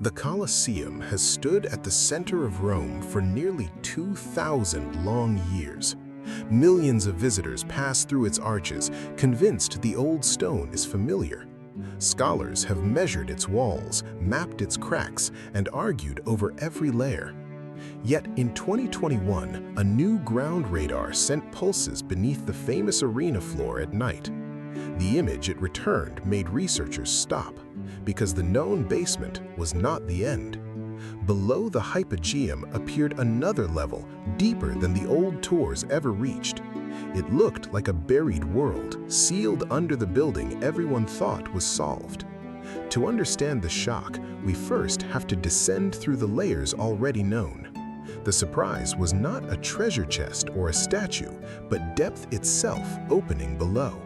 The Colosseum has stood at the center of Rome for nearly 2,000 long years. Millions of visitors pass through its arches, convinced the old stone is familiar. Scholars have measured its walls, mapped its cracks, and argued over every layer. Yet in 2021, a new ground radar sent pulses beneath the famous arena floor at night. The image it returned made researchers stop, because the known basement was not the end. Below the hypogeum appeared another level, deeper than the old tours ever reached. It looked like a buried world, sealed under the building everyone thought was solved. To understand the shock, we first have to descend through the layers already known. The surprise was not a treasure chest or a statue, but depth itself opening below.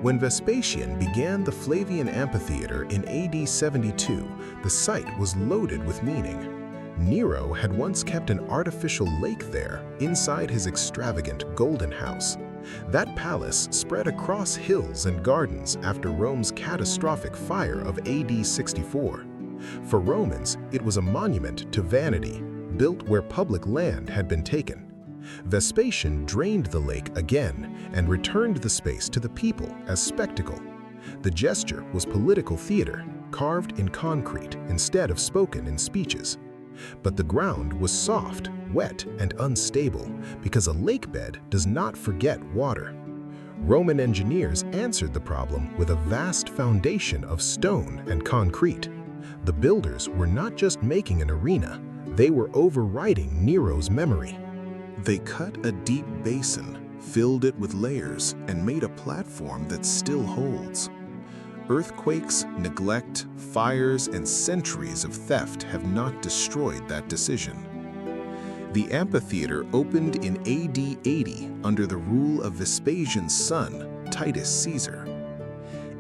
When Vespasian began the Flavian amphitheater in AD 72, the site was loaded with meaning. Nero had once kept an artificial lake there inside his extravagant golden house. That palace spread across hills and gardens after Rome's catastrophic fire of AD 64. For Romans, it was a monument to vanity, built where public land had been taken. Vespasian drained the lake again and returned the space to the people as spectacle. The gesture was political theater, carved in concrete instead of spoken in speeches. But the ground was soft, wet, and unstable because a lake bed does not forget water. Roman engineers answered the problem with a vast foundation of stone and concrete. The builders were not just making an arena, they were overwriting Nero's memory. They cut a deep basin, filled it with layers, and made a platform that still holds. Earthquakes, neglect, fires, and centuries of theft have not destroyed that decision. The amphitheater opened in AD 80 under the rule of Vespasian's son, Titus Caesar.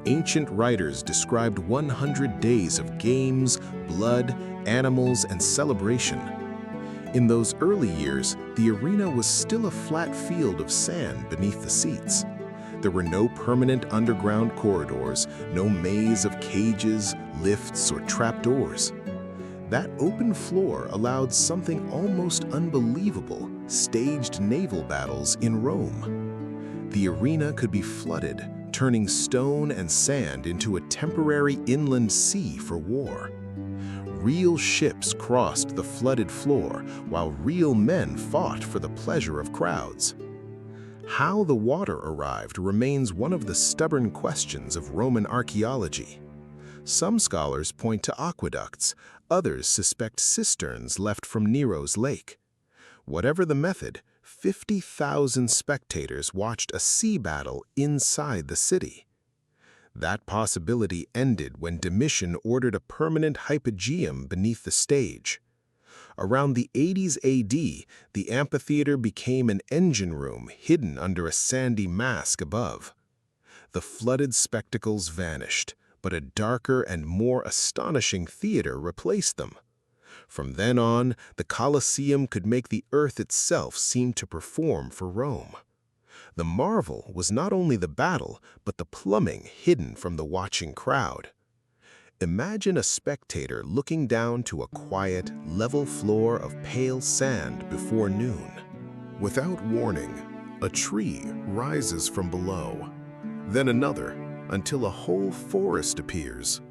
Ancient writers described 100 days of games, blood, animals, and celebration. In those early years, the arena was still a flat field of sand beneath the seats. There were no permanent underground corridors, no maze of cages, lifts, or trapdoors. That open floor allowed something almost unbelievable: staged naval battles in Rome. The arena could be flooded, turning stone and sand into a temporary inland sea for war. Real ships crossed the flooded floor, while real men fought for the pleasure of crowds. How the water arrived remains one of the stubborn questions of Roman archaeology. Some scholars point to aqueducts, others suspect cisterns left from Nero's lake. Whatever the method, 50,000 spectators watched a sea battle inside the city. That possibility ended when Domitian ordered a permanent hypogeum beneath the stage. Around the 80s AD, the amphitheater became an engine room hidden under a sandy mask above. The flooded spectacles vanished, but a darker and more astonishing theater replaced them. From then on, the Colosseum could make the earth itself seem to perform for Rome. The marvel was not only the battle, but the plumbing hidden from the watching crowd. Imagine a spectator looking down to a quiet, level floor of pale sand before noon. Without warning, a tree rises from below, then another, until a whole forest appears.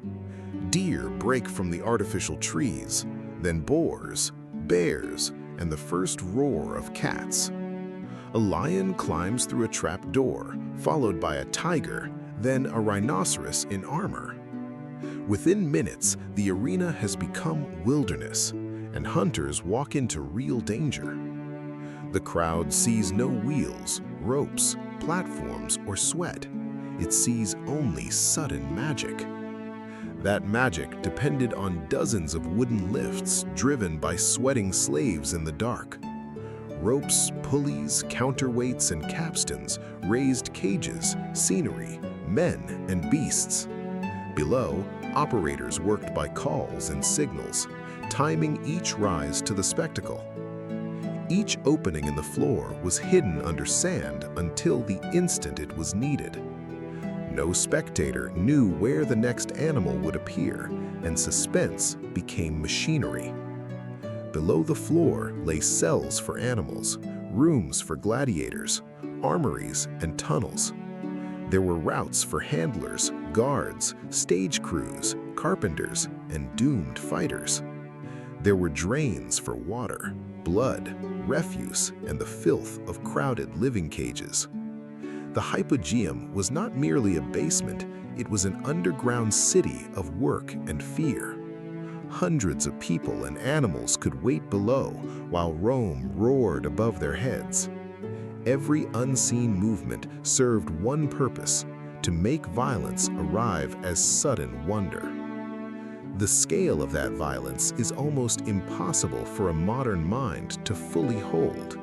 Deer break from the artificial trees, then boars, bears, and the first roar of cats. A lion climbs through a trap door, followed by a tiger, then a rhinoceros in armor. Within minutes, the arena has become wilderness, and hunters walk into real danger. The crowd sees no wheels, ropes, platforms, or sweat. It sees only sudden magic. That magic depended on dozens of wooden lifts driven by sweating slaves in the dark. Ropes, pulleys, counterweights, and capstans raised cages, scenery, men, and beasts. Below, operators worked by calls and signals, timing each rise to the spectacle. Each opening in the floor was hidden under sand until the instant it was needed. No spectator knew where the next animal would appear, and suspense became machinery. Below the floor lay cells for animals, rooms for gladiators, armories, and tunnels. There were routes for handlers, guards, stage crews, carpenters, and doomed fighters. There were drains for water, blood, refuse, and the filth of crowded living cages. The hypogeum was not merely a basement, it was an underground city of work and fear. Hundreds of people and animals could wait below while Rome roared above their heads. Every unseen movement served one purpose: to make violence arrive as sudden wonder. The scale of that violence is almost impossible for a modern mind to fully hold.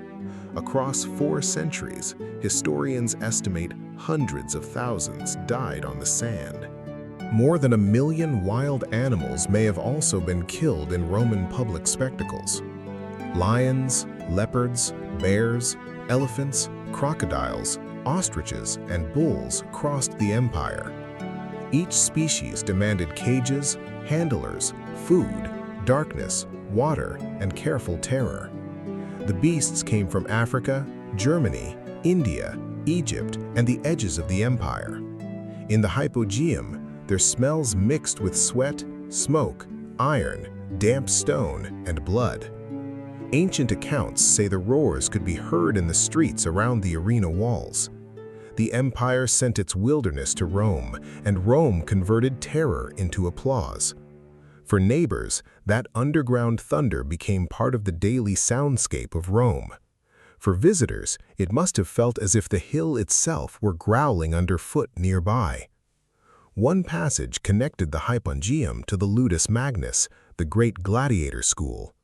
Across 4 centuries, historians estimate hundreds of thousands died on the sand. More than 1 million wild animals may have also been killed in Roman public spectacles. Lions, leopards, bears, elephants, crocodiles, ostriches, and bulls crossed the empire. Each species demanded cages, handlers, food, darkness, water, and careful terror. The beasts came from Africa, Germany, India, Egypt, and the edges of the empire. In the hypogeum, their smells mixed with sweat, smoke, iron, damp stone, and blood. Ancient accounts say the roars could be heard in the streets around the arena walls. The empire sent its wilderness to Rome, and Rome converted terror into applause. For neighbors, that underground thunder became part of the daily soundscape of Rome. For visitors, it must have felt as if the hill itself were growling underfoot nearby. One passage connected the hypogeum to the Ludus Magnus, the great gladiator school.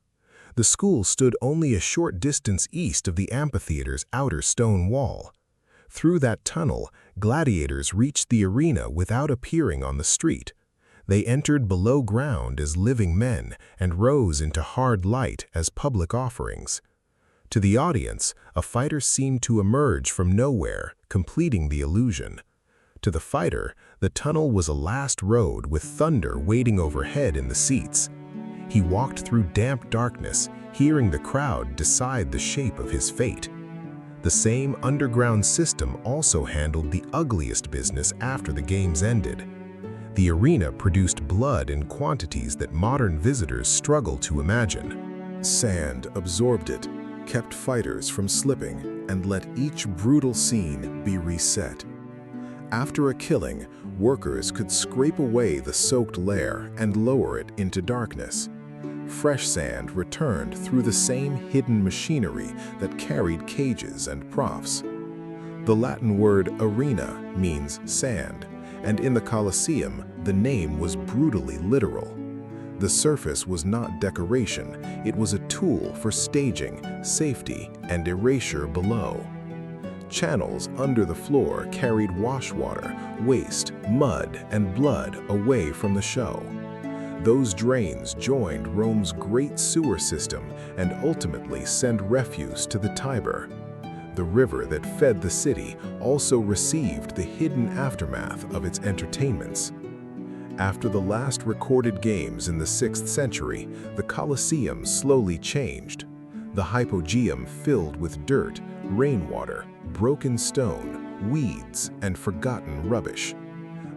The school stood only a short distance east of the amphitheater's outer stone wall. Through that tunnel, gladiators reached the arena without appearing on the street. They entered below ground as living men and rose into hard light as public offerings. To the audience, a fighter seemed to emerge from nowhere, completing the illusion. To the fighter, the tunnel was a last road with thunder waiting overhead in the seats. He walked through damp darkness, hearing the crowd decide the shape of his fate. The same underground system also handled the ugliest business after the games ended. The arena produced blood in quantities that modern visitors struggle to imagine. Sand absorbed it, kept fighters from slipping, and let each brutal scene be reset. After a killing, workers could scrape away the soaked layer and lower it into darkness. Fresh sand returned through the same hidden machinery that carried cages and props. The Latin word arena means sand, and in the Colosseum, the name was brutally literal. The surface was not decoration, it was a tool for staging, safety, and erasure below. Channels under the floor carried washwater, waste, mud, and blood away from the show. Those drains joined Rome's great sewer system and ultimately sent refuse to the Tiber. The river that fed the city also received the hidden aftermath of its entertainments. After the last recorded games in the 6th century, the Colosseum slowly changed. The hypogeum filled with dirt, rainwater, broken stone, weeds, and forgotten rubbish.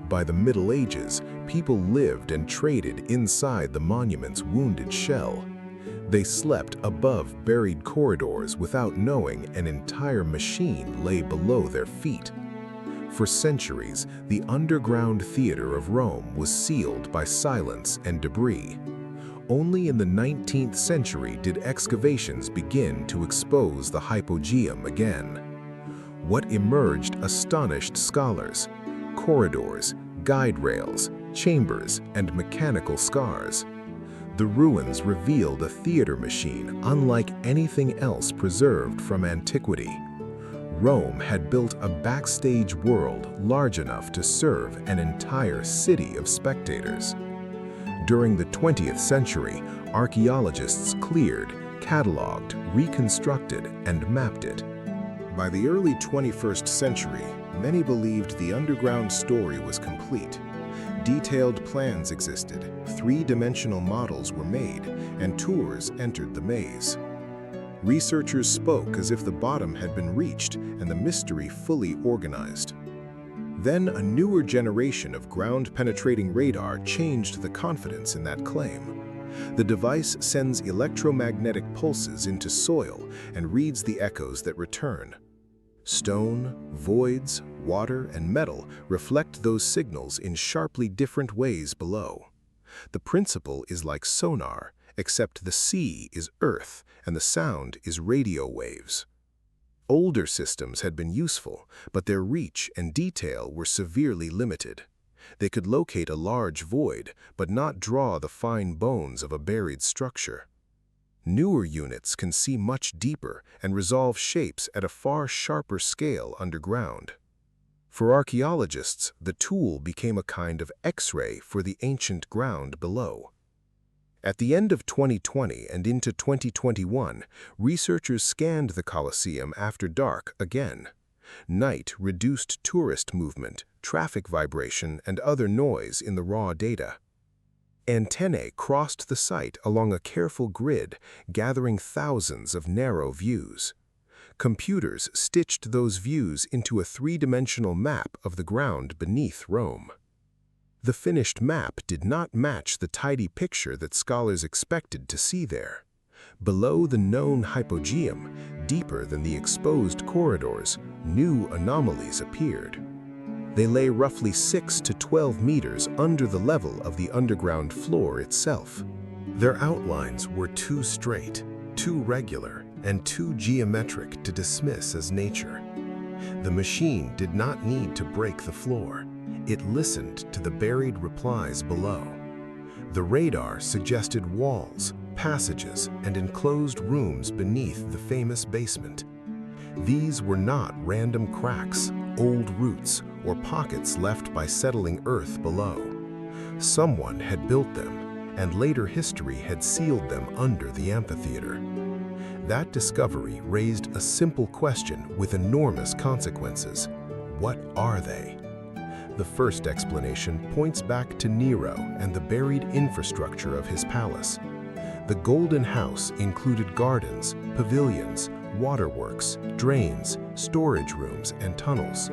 By the Middle Ages, people lived and traded inside the monument's wounded shell. They slept above buried corridors without knowing an entire machine lay below their feet. For centuries, the underground theater of Rome was sealed by silence and debris. Only in the 19th century did excavations begin to expose the hypogeum again. What emerged astonished scholars: corridors, guide rails, chambers, and mechanical scars. The ruins revealed a theater machine unlike anything else preserved from antiquity. Rome had built a backstage world large enough to serve an entire city of spectators. During the 20th century, archaeologists cleared, cataloged, reconstructed, and mapped it. By the early 21st century, many believed the underground story was complete. Detailed plans existed, three-dimensional models were made, and tours entered the maze. Researchers spoke as if the bottom had been reached and the mystery fully organized. Then a newer generation of ground-penetrating radar changed the confidence in that claim. The device sends electromagnetic pulses into soil and reads the echoes that return. Stone, voids, water, and metal reflect those signals in sharply different ways below. The principle is like sonar, except the sea is earth and the sound is radio waves. Older systems had been useful, but their reach and detail were severely limited. They could locate a large void, but not draw the fine bones of a buried structure. Newer units can see much deeper and resolve shapes at a far sharper scale underground. For archaeologists, the tool became a kind of X-ray for the ancient ground below. At the end of 2020 and into 2021, researchers scanned the Colosseum after dark again. Night reduced tourist movement, traffic vibration, and other noise in the raw data. Antennae crossed the site along a careful grid, gathering thousands of narrow views. Computers stitched those views into a three-dimensional map of the ground beneath Rome. The finished map did not match the tidy picture that scholars expected to see there. Below the known hypogeum, deeper than the exposed corridors, new anomalies appeared. They lay roughly 6 to 12 meters under the level of the underground floor itself. Their outlines were too straight, too regular, and too geometric to dismiss as nature. The machine did not need to break the floor. It listened to the buried replies below. The radar suggested walls, passages, and enclosed rooms beneath the famous basement. These were not random cracks, old roots, or pockets left by settling earth below. Someone had built them, and later history had sealed them under the amphitheater. That discovery raised a simple question with enormous consequences. What are they? The first explanation points back to Nero and the buried infrastructure of his palace. The Golden House included gardens, pavilions, waterworks, drains, storage rooms, and tunnels.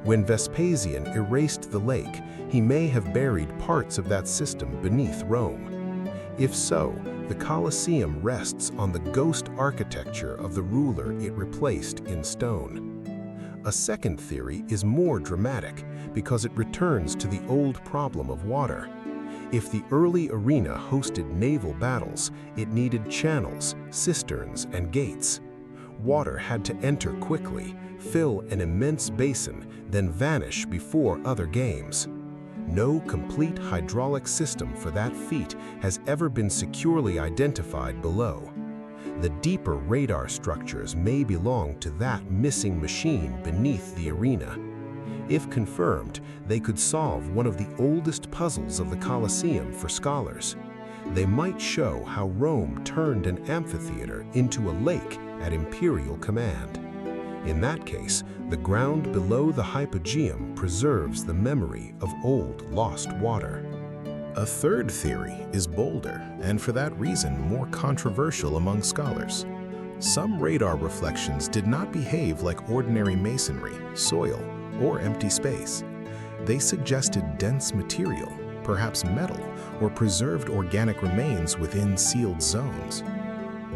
When Vespasian erased the lake, he may have buried parts of that system beneath Rome. If so, the Colosseum rests on the ghost architecture of the ruler it replaced in stone. A second theory is more dramatic because it returns to the old problem of water. If the early arena hosted naval battles, it needed channels, cisterns, and gates. Water had to enter quickly, fill an immense basin, then vanish before other games. No complete hydraulic system for that feat has ever been securely identified below. The deeper radar structures may belong to that missing machine beneath the arena. If confirmed, they could solve one of the oldest puzzles of the Colosseum for scholars. They might show how Rome turned an amphitheater into a lake at imperial command. In that case, the ground below the hypogeum preserves the memory of old lost water. A third theory is bolder, and for that reason more controversial among scholars. Some radar reflections did not behave like ordinary masonry, soil, or empty space. They suggested dense material, perhaps metal, or preserved organic remains within sealed zones.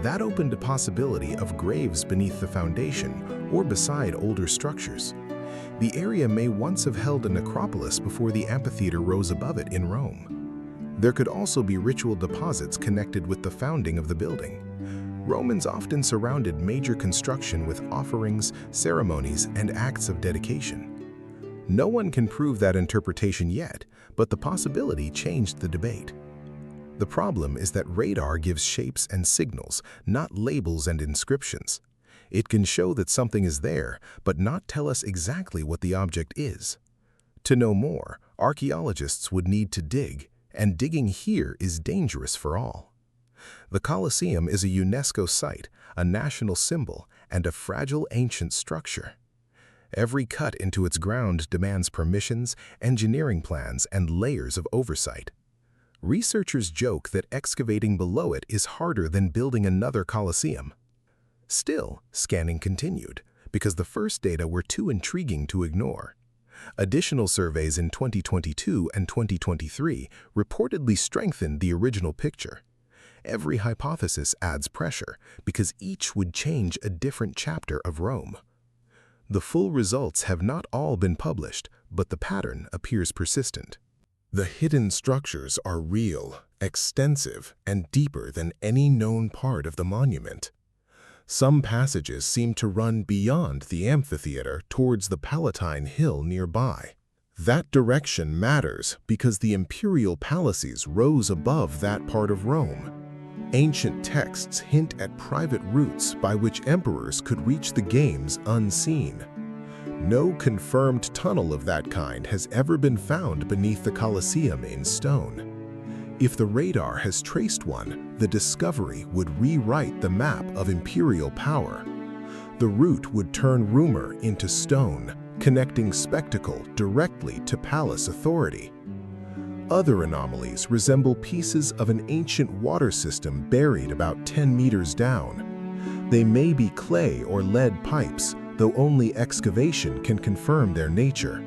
That opened a possibility of graves beneath the foundation or beside older structures. The area may once have held a necropolis before the amphitheater rose above it in Rome. There could also be ritual deposits connected with the founding of the building. Romans often surrounded major construction with offerings, ceremonies, and acts of dedication. No one can prove that interpretation yet, but the possibility changed the debate. The problem is that radar gives shapes and signals, not labels and inscriptions. It can show that something is there, but not tell us exactly what the object is. To know more, archaeologists would need to dig, and digging here is dangerous for all. The Colosseum is a UNESCO site, a national symbol, and a fragile ancient structure. Every cut into its ground demands permissions, engineering plans, and layers of oversight. Researchers joke that excavating below it is harder than building another Colosseum. Still, scanning continued, because the first data were too intriguing to ignore. Additional surveys in 2022 and 2023 reportedly strengthened the original picture. Every hypothesis adds pressure, because each would change a different chapter of Rome. The full results have not all been published, but the pattern appears persistent. The hidden structures are real, extensive, and deeper than any known part of the monument. Some passages seem to run beyond the amphitheater towards the Palatine Hill nearby. That direction matters because the imperial palaces rose above that part of Rome. Ancient texts hint at private routes by which emperors could reach the games unseen. No confirmed tunnel of that kind has ever been found beneath the Colosseum in stone. If the radar has traced one, the discovery would rewrite the map of imperial power. The route would turn rumor into stone, connecting spectacle directly to palace authority. Other anomalies resemble pieces of an ancient water system buried about 10 meters down. They may be clay or lead pipes, though only excavation can confirm their nature.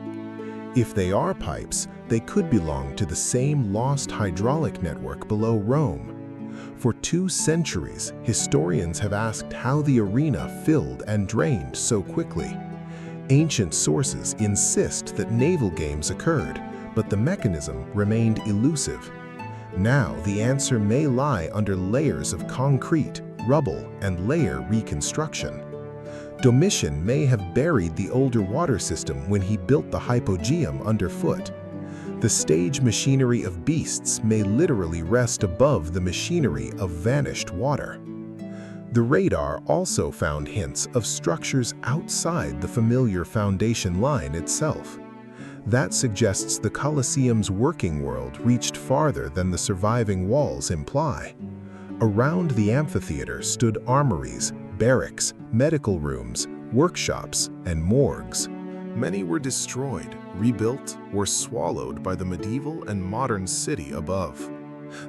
If they are pipes, they could belong to the same lost hydraulic network below Rome. For 2 centuries, historians have asked how the arena filled and drained so quickly. Ancient sources insist that naval games occurred, but the mechanism remained elusive. Now the answer may lie under layers of concrete, rubble, and layer reconstruction. Domitian may have buried the older water system when he built the hypogeum underfoot. The stage machinery of beasts may literally rest above the machinery of vanished water. The radar also found hints of structures outside the familiar foundation line itself. That suggests the Colosseum's working world reached farther than the surviving walls imply. Around the amphitheater stood armories, barracks, medical rooms, workshops, and morgues. Many were destroyed, rebuilt, or swallowed by the medieval and modern city above.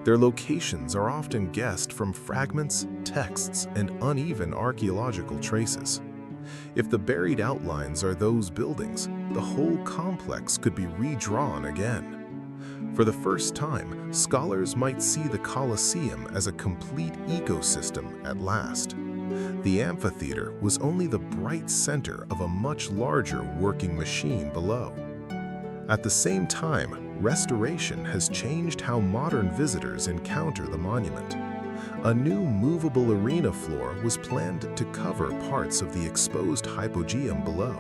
Their locations are often guessed from fragments, texts, and uneven archaeological traces. If the buried outlines are those buildings, the whole complex could be redrawn again. For the first time, scholars might see the Colosseum as a complete ecosystem at last. The amphitheater was only the bright center of a much larger working machine below. At the same time, restoration has changed how modern visitors encounter the monument. A new movable arena floor was planned to cover parts of the exposed hypogeum below.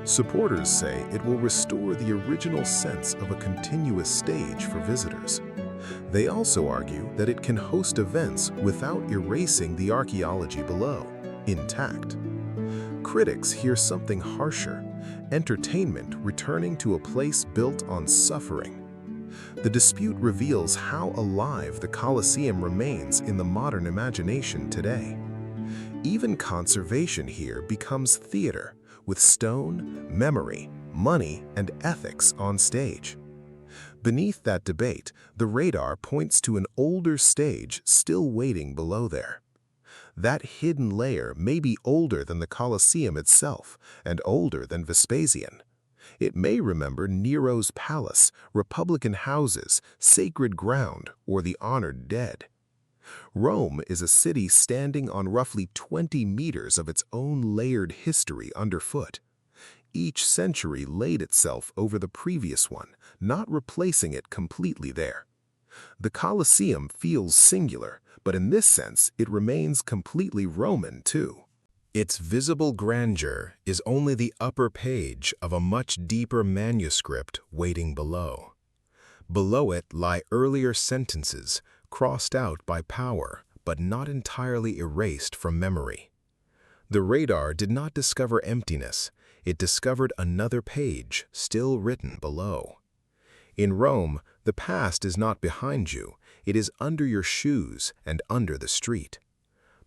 Supporters say it will restore the original sense of a continuous stage for visitors. They also argue that it can host events without erasing the archaeology below, intact. Critics hear something harsher: entertainment returning to a place built on suffering. The dispute reveals how alive the Colosseum remains in the modern imagination today. Even conservation here becomes theater, with stone, memory, money, and ethics on stage. Beneath that debate, the radar points to an older stage still waiting below there. That hidden layer may be older than the Colosseum itself, and older than Vespasian. It may remember Nero's palace, Republican houses, sacred ground, or the honored dead. Rome is a city standing on roughly 20 meters of its own layered history underfoot. Each century laid itself over the previous one, not replacing it completely there. The Colosseum feels singular, but in this sense it remains completely Roman too. Its visible grandeur is only the upper page of a much deeper manuscript waiting below. Below it lie earlier sentences, crossed out by power, but not entirely erased from memory. The radar did not discover emptiness, it discovered another page still written below. In Rome, the past is not behind you, it is under your shoes and under the street.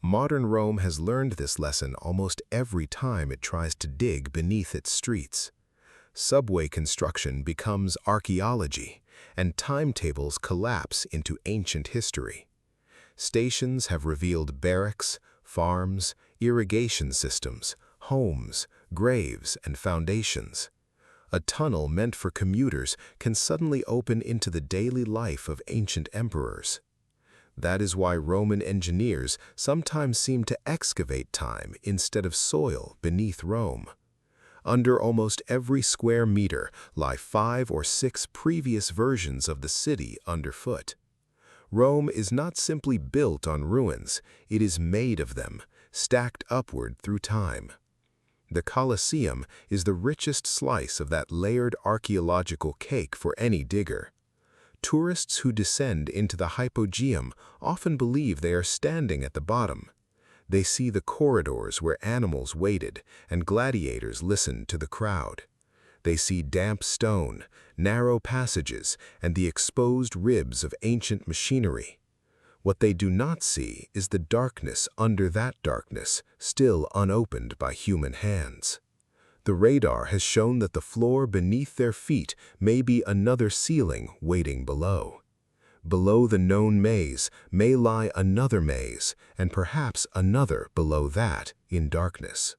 Modern Rome has learned this lesson almost every time it tries to dig beneath its streets. Subway construction becomes archaeology, and timetables collapse into ancient history. Stations have revealed barracks, farms, irrigation systems, homes, graves, and foundations. A tunnel meant for commuters can suddenly open into the daily life of ancient emperors. That is why Roman engineers sometimes seem to excavate time instead of soil beneath Rome. Under almost every square meter lie 5 or 6 previous versions of the city underfoot. Rome is not simply built on ruins, it is made of them, stacked upward through time. The Colosseum is the richest slice of that layered archaeological cake for any digger. Tourists who descend into the hypogeum often believe they are standing at the bottom. They see the corridors where animals waited and gladiators listened to the crowd. They see damp stone, narrow passages, and the exposed ribs of ancient machinery. What they do not see is the darkness under that darkness, still unopened by human hands. The radar has shown that the floor beneath their feet may be another ceiling waiting below. Below the known maze may lie another maze, and perhaps another below that in darkness.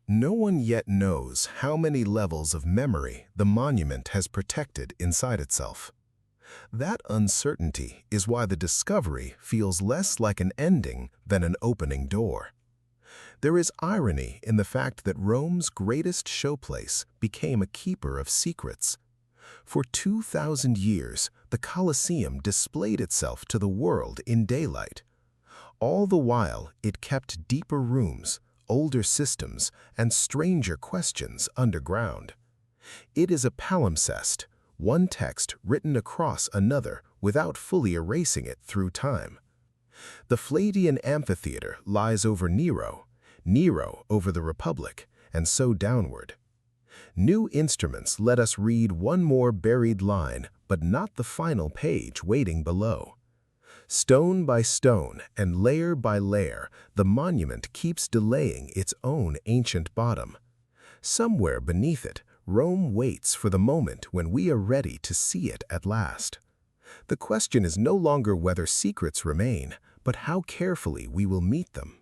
No one yet knows how many levels of memory the monument has protected inside itself. That uncertainty is why the discovery feels less like an ending than an opening door. There is irony in the fact that Rome's greatest showplace became a keeper of secrets. For 2,000 years, the Colosseum displayed itself to the world in daylight. All the while, it kept deeper rooms, older systems, and stranger questions underground. It is a palimpsest, one text written across another without fully erasing it through time. The Palladian amphitheater lies over Nero, Nero over the Republic, and so downward. New instruments let us read one more buried line, but not the final page waiting below. Stone by stone and layer by layer, the monument keeps delaying its own ancient bottom. Somewhere beneath it, Rome waits for the moment when we are ready to see it at last. The question is no longer whether secrets remain, but how carefully we will meet them.